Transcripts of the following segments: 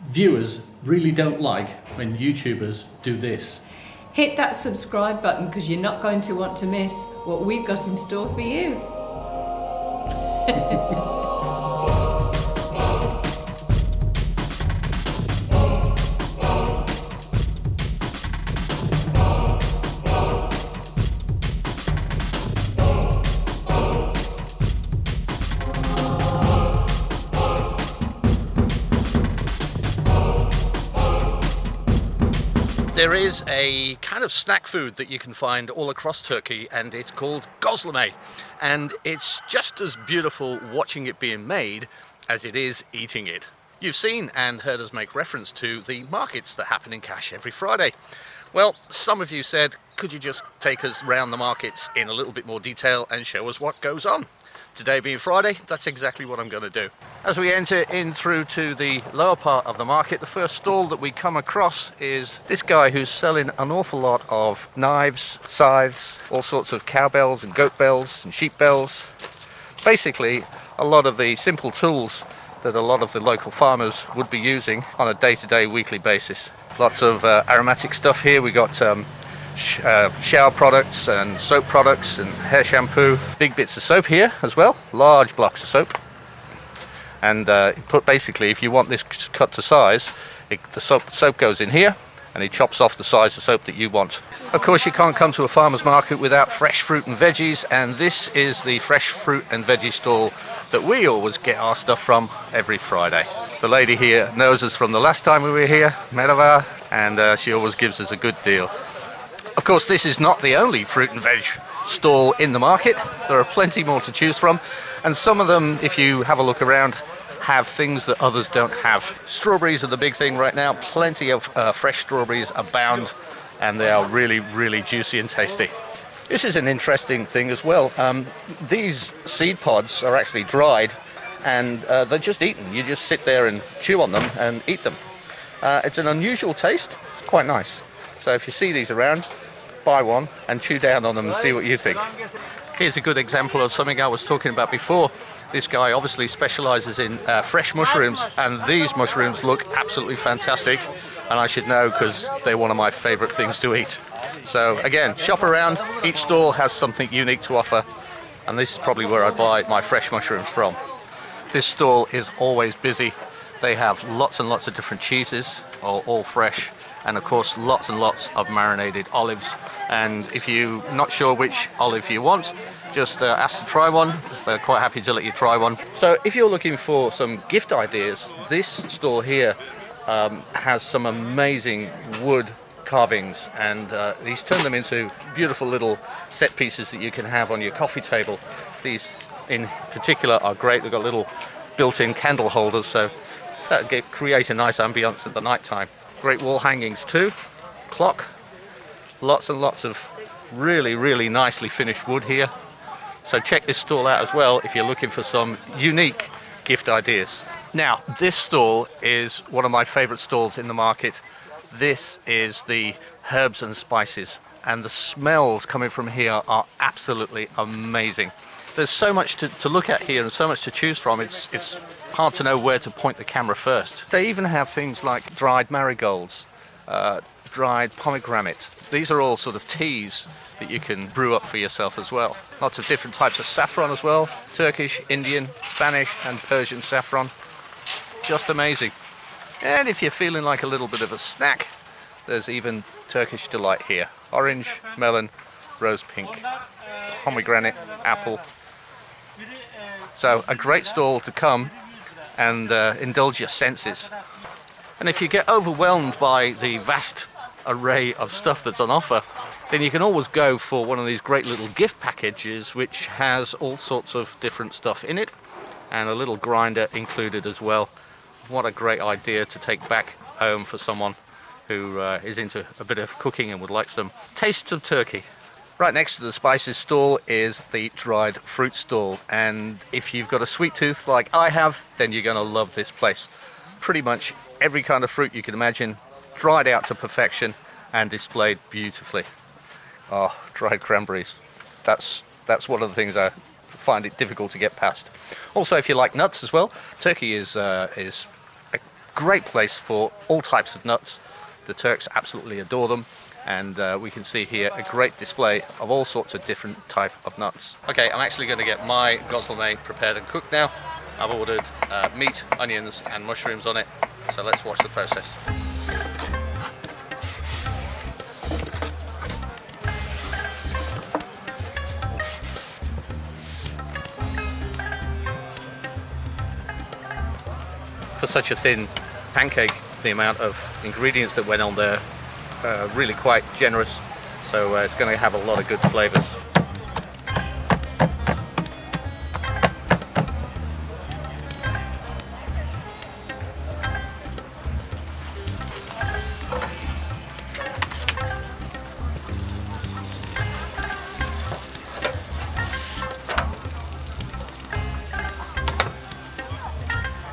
Viewers really don't like when YouTubers do this. Hit that subscribe button because you're not going to want to miss what we've got in store for you. There is a kind of snack food that you can find all across Turkey, and it's called gözleme, and it's just as beautiful watching it being made as it is eating it. You've seen and heard us make reference to the markets that happen in Kaş every Friday. Well, some of you said, could you just take us round the markets in a little bit more detail and show us what goes on? Today being Friday, that's exactly what I'm going to do. As we enter in through to the lower part of the market, the first stall that we come across is this guy who's selling an awful lot of knives, scythes, all sorts of cowbells and goat bells and sheep bells. Basically, a lot of the simple tools that a lot of the local farmers would be using on a day-to-day, weekly basis. Lots of aromatic stuff here. We got shower products and soap products and hair shampoo, big bits of soap here as well, large blocks of soap. And basically, if you want this cut to size, the soap goes in here and he chops off the size of soap that you want. Of course, you can't come to a farmer's market without fresh fruit and veggies, and this is the fresh fruit and veggie stall that we always get our stuff from every Friday. The lady here knows us from the last time we were here, Merhaba, and she always gives us a good deal. Of course, this is not the only fruit and veg stall in the market. There are plenty more to choose from, and some of them, if you have a look around, have things that others don't have. Strawberries are the big thing right now. Plenty of fresh strawberries abound, and they are really, really juicy and tasty. This is an interesting thing as well. These seed pods are actually dried, and they're just eaten. You just sit there and chew on them and eat them. It's an unusual taste. It's quite nice. So if you see these around, buy one and chew down on them and see what you think. Here's a good example of something I was talking about before. This guy obviously specializes in fresh mushrooms, and these mushrooms look absolutely fantastic, and I should know because they're one of my favorite things to eat. So again, shop around. Each stall has something unique to offer, and this is probably where I buy my fresh mushrooms from. This stall is always busy. They have lots and lots of different cheeses, all fresh, and of course lots and lots of marinated olives. And if you're not sure which olive you want, just ask to try one. They're quite happy to let you try one. So if you're looking for some gift ideas, this store here has some amazing wood carvings, and he's turned them into beautiful little set pieces that you can have on your coffee table. These in particular are great. They've got little built-in candle holders, so that create a nice ambience at the night time. Great wall hangings too. Clock. Lots and lots of really, really nicely finished wood here. So check this stall out as well if you're looking for some unique gift ideas. Now, this stall is one of my favorite stalls in the market. This is the herbs and spices, and the smells coming from here are absolutely amazing. There's so much to look at here and so much to choose from. It's hard to know where to point the camera first. They even have things like dried marigolds, dried pomegranate. These are all sort of teas that you can brew up for yourself as well. Lots of different types of saffron as well. Turkish, Indian, Spanish and Persian saffron. Just amazing. And if you're feeling like a little bit of a snack, there's even Turkish delight here. Orange, melon, rose pink, pomegranate, apple. So a great stall to come and indulge your senses. And if you get overwhelmed by the vast array of stuff that's on offer, then you can always go for one of these great little gift packages which has all sorts of different stuff in it, and a little grinder included as well. What a great idea to take back home for someone who is into a bit of cooking and would like some tastes of Turkey. Right next to the spices stall is the dried fruit stall, and if you've got a sweet tooth like I have, then you're going to love this place. Pretty much every kind of fruit you can imagine, dried out to perfection and displayed beautifully. Oh, dried cranberries. That's one of the things I find it difficult to get past. Also, if you like nuts as well, Turkey is great place for all types of nuts. The Turks absolutely adore them, and we can see here a great display of all sorts of different type of nuts. Okay, I'm actually going to get my gozleme prepared and cooked now. I've ordered meat, onions and mushrooms on it, so let's watch the process. For such a thin pancake, the amount of ingredients that went on there really quite generous, so it's going to have a lot of good flavors.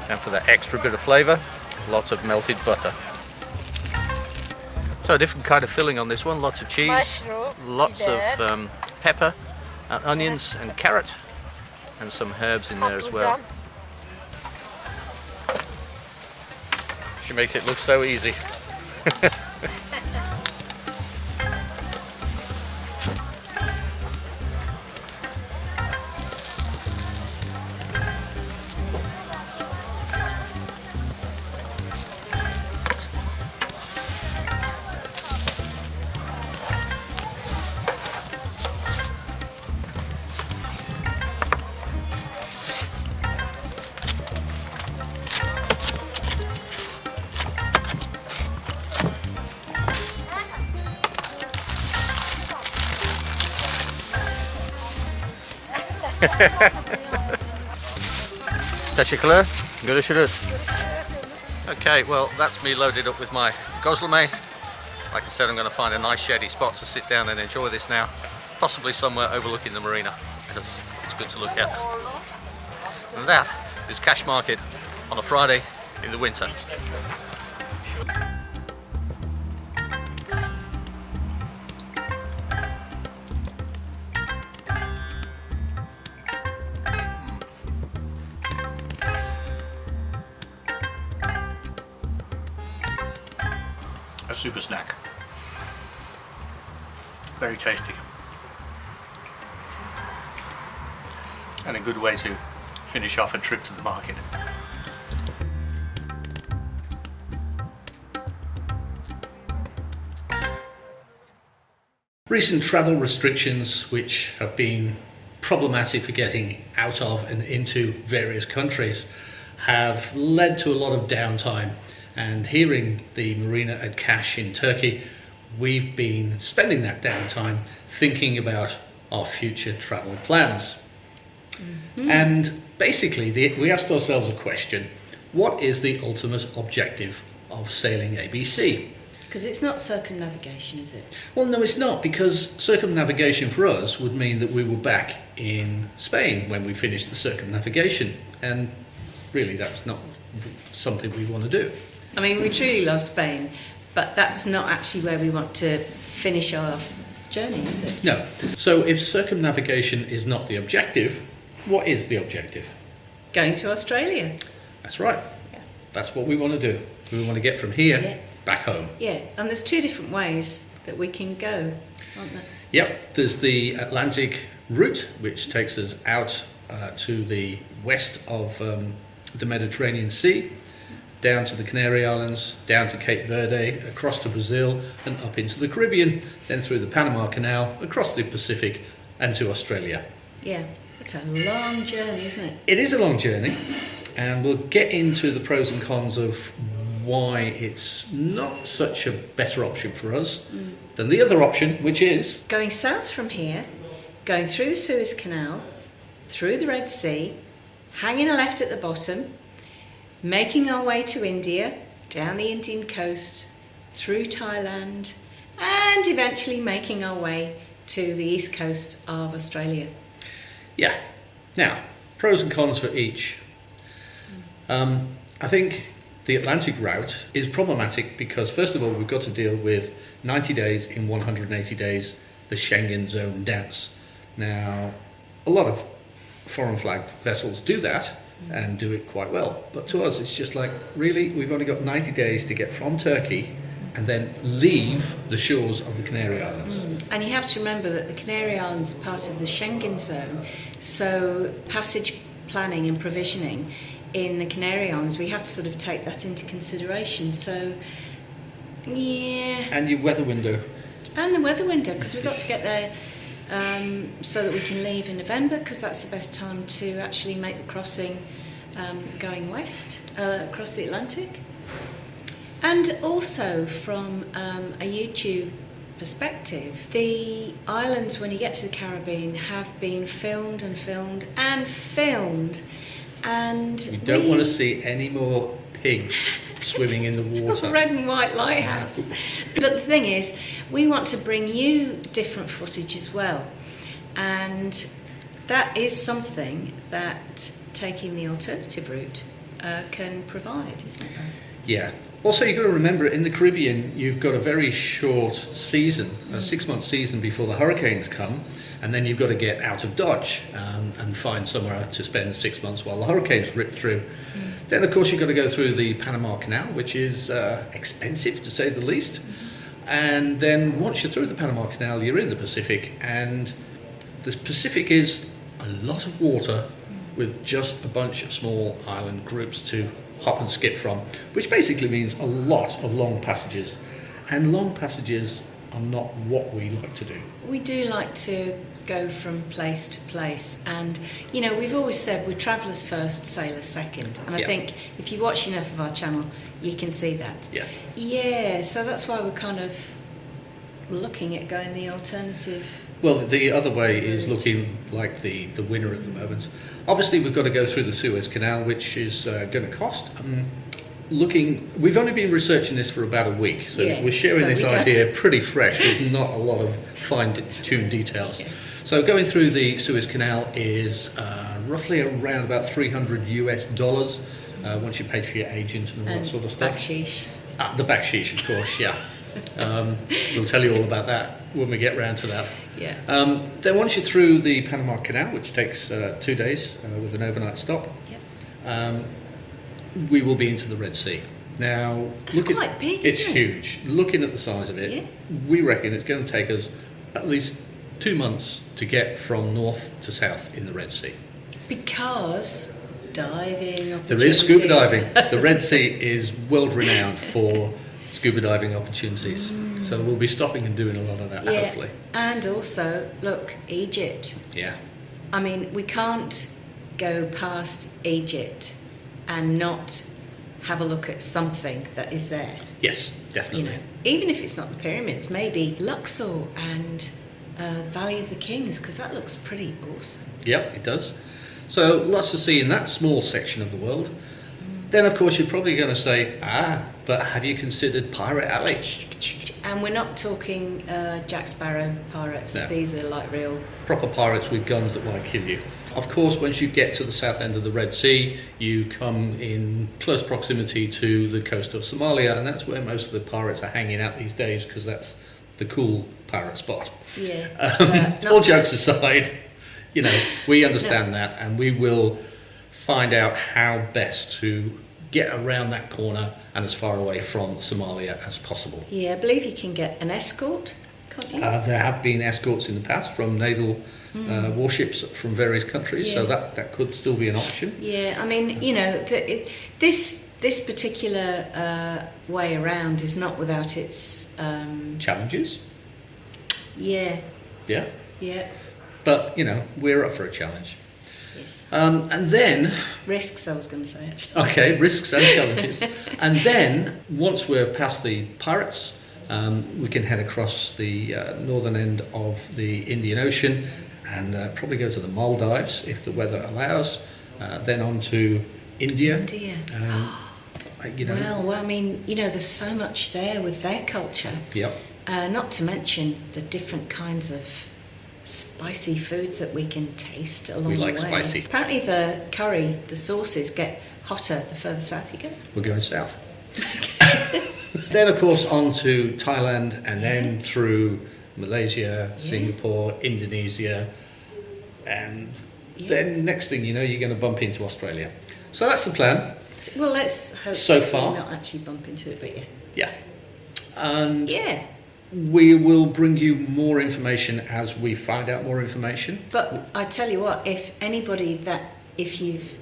And for that extra bit of flavor, lots of melted butter. So a different kind of filling on this one, lots of cheese, Mushroom, lots of pepper, onions and carrot, and some herbs in there as well. She makes it look so easy. Teşekkürler. Görüşürüz. Okay, well that's me loaded up with my gozleme. Like I said, I'm going to find a nice shady spot to sit down and enjoy this now. Possibly somewhere overlooking the marina, because it's good to look at. And that is Cash Market on a Friday in the winter. A super snack. Very tasty. And a good way to finish off a trip to the market. Recent travel restrictions, which have been problematic for getting out of and into various countries, have led to a lot of downtime. And here in the marina at Kaş in Turkey, we've been spending that downtime thinking about our future travel plans. And basically, we asked ourselves a question: what is the ultimate objective of sailing ABC? Because it's not circumnavigation, is it? Well, no, it's not, because circumnavigation for us would mean that we were back in Spain when we finished the circumnavigation, and really that's not something we want to do. I mean, we truly love Spain, but that's not actually where we want to finish our journey, is it? No. So if circumnavigation is not the objective, what is the objective? Going to Australia. That's right. Yeah. That's what we want to do. We want to get from here Yeah. back home. Yeah, and there's two different ways that we can go, aren't there? Yep, there's the Atlantic route, which takes us out to the west of the Mediterranean Sea, down to the Canary Islands, down to Cape Verde, across to Brazil, and up into the Caribbean, then through the Panama Canal, across the Pacific, and to Australia. Yeah, it's a long journey, isn't it? It is a long journey, and we'll get into the pros and cons of why it's not such a better option for us than the other option, which is Going south from here, going through the Suez Canal, through the Red Sea, hanging a left at the bottom, making our way to India, down the Indian coast, through Thailand, and eventually making our way to the east coast of Australia. Yeah. Now, pros and cons for each. I think the Atlantic route is problematic because, first of all, we've got to deal with 90 days in 180 days, the Schengen zone dance. Now, a lot of foreign flag vessels do that, and do it quite well. But to us, it's just like, really, we've only got 90 days to get from Turkey and then leave the shores of the Canary Islands. And you have to remember that the Canary Islands are part of the Schengen zone, so passage planning and provisioning in the Canary Islands, we have to sort of take that into consideration. So, yeah. And your weather window. And the weather window, because we've got to get there so that we can leave in November, because that's the best time to actually make the crossing going west across the Atlantic. And also from a YouTube perspective, the islands, when you get to the Caribbean, have been filmed and filmed and filmed. And You don't want to see any more pigs swimming in the water. Red and white lighthouse. But the thing is, we want to bring you different footage as well. And that is something that taking the alternative route can provide, isn't it, Baz? Yeah. Also, you've got to remember, in the Caribbean, you've got a very short season, a 6-month season before the hurricanes come, and then you've got to get out of Dodge and find somewhere to spend 6 months while the hurricanes rip through. Then, of course, you've got to go through the Panama Canal, which is expensive, to say the least. And then once you're through the Panama Canal, you're in the Pacific, and the Pacific is a lot of water with just a bunch of small island groups to hop and skip from, which basically means a lot of long passages. And long passages are not what we like to do. We do like to go from place to place, and you know, we've always said we're travellers first, sailors second, and I think if you watch enough of our channel you can see that. Yeah, so that's why we're kind of looking at going the alternative. Well, the other way is looking like the winner at the moment. Obviously, we've got to go through the Suez Canal, which is going to cost. We've only been researching this for about a week, so we're sharing this idea pretty fresh with not a lot of fine-tuned details. So going through the Suez Canal is roughly around about $300 once you paid for your agent and all that sort of stuff. Baksheesh. The baksheesh, of course, yeah. We'll tell you all about that when we get round to that. Then once you're through the Panama Canal, which takes 2 days with an overnight stop, we will be into the Red Sea. Now, it's quite big, it's isn't it? Huge. Looking at the size of it, we reckon it's going to take us at least 2 months to get from north to south in the Red Sea. Because diving. There is scuba diving. The Red Sea is world renowned for scuba diving opportunities. So we'll be stopping and doing a lot of that, hopefully. And also, look, Egypt. Yeah. I mean, we can't go past Egypt and not have a look at something that is there. Yes, definitely. You know, even if it's not the pyramids, maybe Luxor and Valley of the Kings, because that looks pretty awesome. Yep, it does. So lots to see in that small section of the world. Then, of course, you're probably going to say, but have you considered Pirate Alley? And we're not talking Jack Sparrow pirates. No. These are like real... Proper pirates with guns that might kill you. Of course, once you get to the south end of the Red Sea, you come in close proximity to the coast of Somalia, and that's where most of the pirates are hanging out these days, because that's the cool pirate spot. Yeah. All jokes aside, you know, we understand that, and we will find out how best to get around that corner and as far away from Somalia as possible. Yeah, I believe you can get an escort, can't you? There have been escorts in the past from naval warships from various countries, so that could still be an option. Yeah, I mean, you know, this particular way around is not without its... Challenges? Yeah. Yeah. Yeah. But, you know, we're up for a challenge. Yes. And then... Risks, I was going to say, actually. Okay, risks and challenges. And then, once we're past the pirates, we can head across the northern end of the Indian Ocean and probably go to the Maldives if the weather allows. Then on to India. India. You know. Well, I mean, you know, there's so much there with their culture. Yep. Not to mention the different kinds of spicy foods that we can taste along the way. We like spicy. Apparently the curry, the sauces get hotter the further south you go. We're going south. Then, of course, on to Thailand and then through Malaysia, Singapore, Indonesia, and then next thing you know, you're going to bump into Australia. So that's the plan. Well, let's hope So that we far. not actually bump into it, but yeah. Yeah. And Yeah, we will bring you more information as we find out more information. but I tell you what, if you've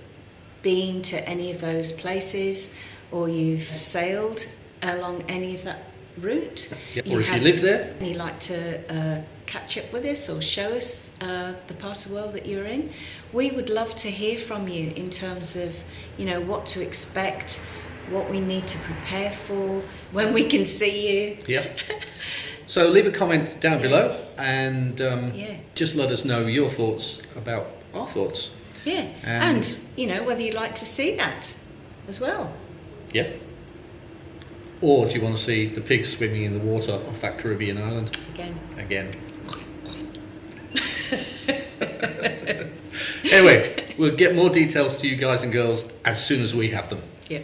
been to any of those places or you've sailed along any of that route, Or if you live there, and you'd like to catch up with us or show us the part of the world that you're in, we would love to hear from you in terms of, you know, what to expect, what we need to prepare for, when we can see you. yeah. So leave a comment down below and Yeah. just let us know your thoughts about our thoughts. Yeah, And- and you know, whether you'd like to see that as well. Yeah. Or do you want to see the pigs swimming in the water off that Caribbean island Again. Anyway, we'll get more details to you guys and girls as soon as we have them. Yeah.